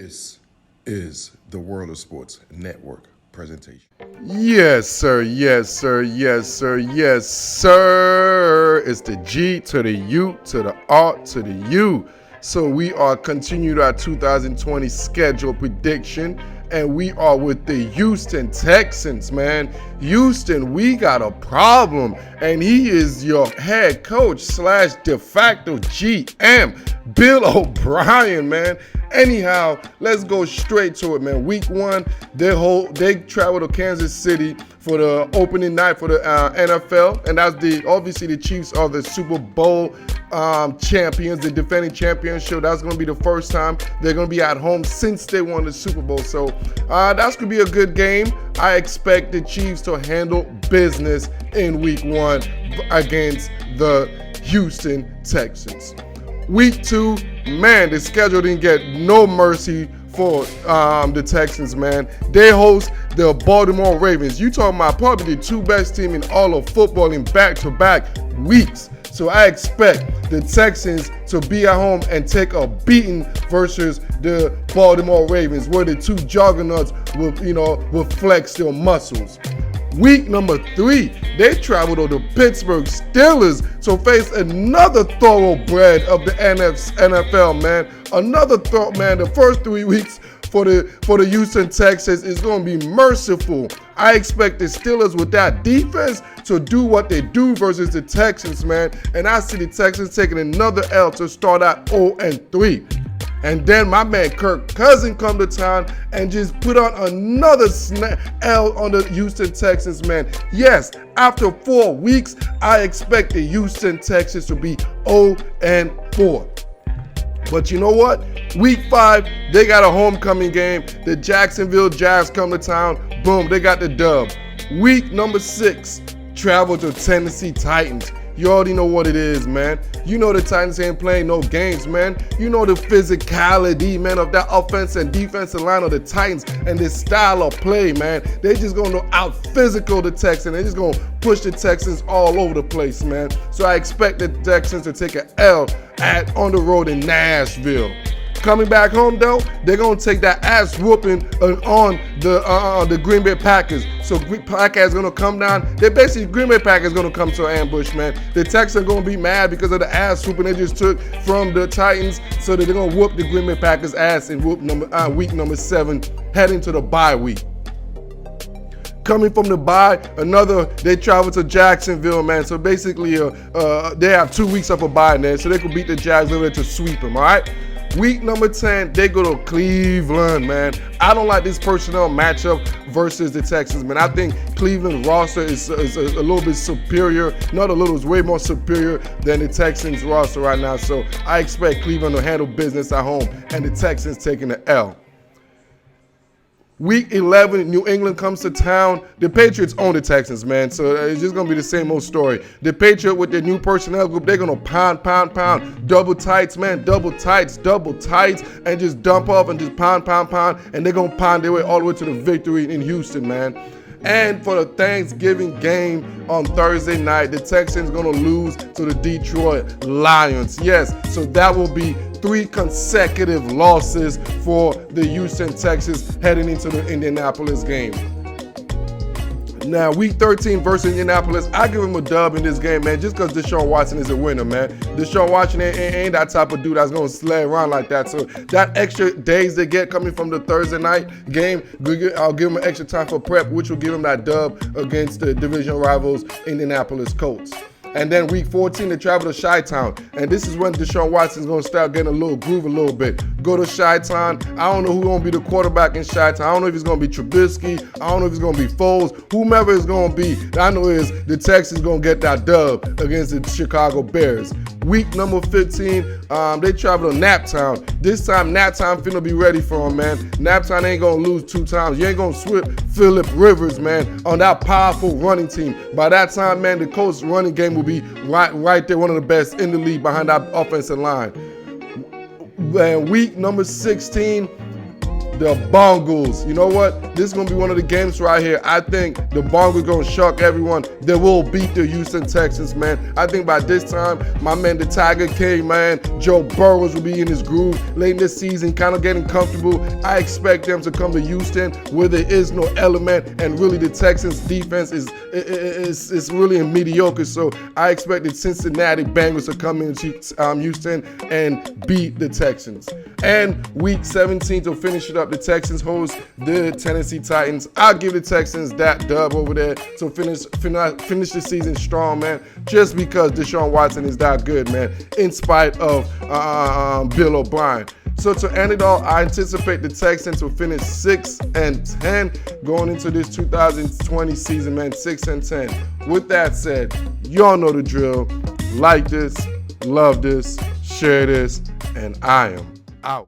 This is the World of Sports Network presentation. Yes, sir. Yes, sir. Yes, sir. Yes, sir. It's the G to the U to the R to the U. So we are continuing our 2020 schedule prediction, and we are with the Houston Texans, man. Houston, we got a problem, and he is your head coach slash de facto GM, Bill O'Brien, man. Anyhow, let's go straight to it, man. Week one, they travel to Kansas City for the opening night for the NFL, and that's obviously the Chiefs are the Super Bowl champions, the defending championship. That's going to be the first time they're going to be at home since they won the Super Bowl. So that's going to be a good game. I expect the Chiefs to handle business in week one against the Houston Texans. Week two, man, the schedule didn't get no mercy for the Texans, man. They host the Baltimore Ravens. You talking about probably the two best team in all of football in back-to-back weeks. So I expect the Texans to be at home and take a beating versus the Baltimore Ravens, where the two juggernauts will flex their muscles. Week number three, they traveled to the Pittsburgh Steelers to face another thoroughbred of the NFL, man. The first 3 weeks for the Houston Texans is going to be merciful. I expect the Steelers with that defense to do what they do versus the Texans, man. And I see the Texans taking another L to start out 0-3. And then my man Kirk Cousins come to town and just put on another L on the Houston Texans, man. Yes, after 4 weeks, I expect the Houston Texans to be 0-4. But you know what? Week 5, they got a homecoming game. The Jacksonville Jags come to town. Boom, they got the dub. Week number 6, travel to Tennessee Titans. You already know what it is, man. You know the Titans ain't playing no games, man. You know the physicality, man, of that offense and defensive line of the Titans and this style of play, man. They just going to out-physical the Texans. They're just going to push the Texans all over the place, man. So I expect the Texans to take an L on the road in Nashville. Coming back home, though, they're going to take that ass whooping on the Green Bay Packers. So Packers going to come down. Green Bay Packers going to come to an ambush, man. The Texans are going to be mad because of the ass whooping they just took from the Titans. So they're going to whoop the Green Bay Packers ass in week number 7, heading to the bye week. Coming from the bye, they travel to Jacksonville, man. So basically, they have 2 weeks of a bye there, so they could beat the Jags over there to sweep them, all right? Week number 10, they go to Cleveland, man. I don't like this personnel matchup versus the Texans, man. I think Cleveland roster is a little bit superior. Not a little, it's way more superior than the Texans roster right now. So I expect Cleveland to handle business at home and the Texans taking the L. Week 11, New England comes to town. The Patriots own the Texans, man. So it's just going to be the same old story. The Patriots with their new personnel group, they're going to pound. Double tights, man. Double tights. And just dump off and just pound. And they're going to pound their way all the way to the victory in Houston, man. And for the Thanksgiving game on Thursday night, the Texans going to lose to the Detroit Lions. Yes, so that will be 3 consecutive losses for the Houston Texans heading into the Indianapolis game. Now, week 13 versus Indianapolis, I give him a dub in this game, man, just because Deshaun Watson is a winner, man. Deshaun Watson ain't that type of dude that's going to slay around like that. So that extra days they get coming from the Thursday night game, I'll give him an extra time for prep, which will give him that dub against the division rivals Indianapolis Colts. And then week 14, they travel to Chi-Town. And this is when Deshaun Watson's going to start getting a little groove a little bit. Go to Chi-Town. I don't know who's going to be the quarterback in Chi-Town. I don't know if it's going to be Trubisky. I don't know if it's going to be Foles. Whomever it's going to be, I know is the Texans going to get that dub against the Chicago Bears. Week number 15, they travel to Naptown. This time, Naptown finna be ready for them, man. Naptown ain't going to lose 2 times. You ain't going to sweep Phillip Rivers, man, on that powerful running team. By that time, man, the Colts running game will be right there, one of the best in the league behind that offensive line. And week number 16, the Bengals. You know what? This is going to be one of the games right here. I think the Bengals going to shock everyone. They will beat the Houston Texans, man. I think by this time, my man, the Tiger King, man, Joe Burrows will be in his groove late in this season, kind of getting comfortable. I expect them to come to Houston where there is no element, and really the Texans defense is really mediocre. So I expect the Cincinnati Bengals to come into Houston and beat the Texans. And week 17 to finish it up, the Texans host the Tennessee Titans. I'll give the Texans that dub over there to finish the season strong, man, just because Deshaun Watson is that good, man, in spite of Bill O'Brien. So to end it all, I anticipate the Texans will finish 6-10 going into this 2020 season, man, 6-10. With that said, y'all know the drill. Like this, love this, share this, and I am